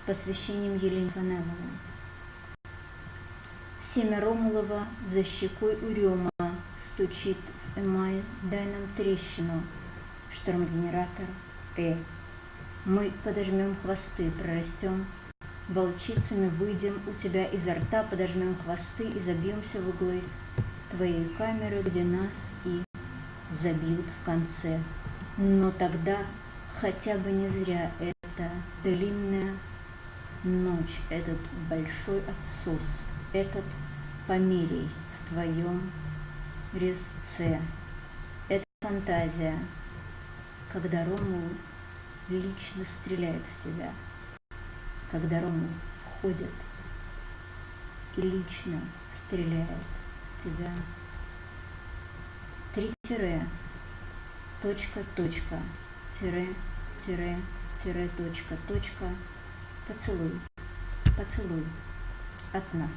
посвящением Елене Фанеловой. Семя Ромулова за щекой урема стучит в эмаль, дай нам трещину, штормгенератор Мы подожмем хвосты, прорастем, волчицами выйдем у тебя изо рта, подожмем хвосты и забьемся в углы твоей камеры, где нас и забьют в конце. Но тогда хотя бы не зря эта длинная ночь, этот большой отсос, этот Померий в твоем резце. Это фантазия, когда Ромул лично стреляет в тебя, когда Ромул входит и лично стреляет в тебя. 3 тире, точка, точка, тире, тире, тире, точка, точка, поцелуй, поцелуй от нас.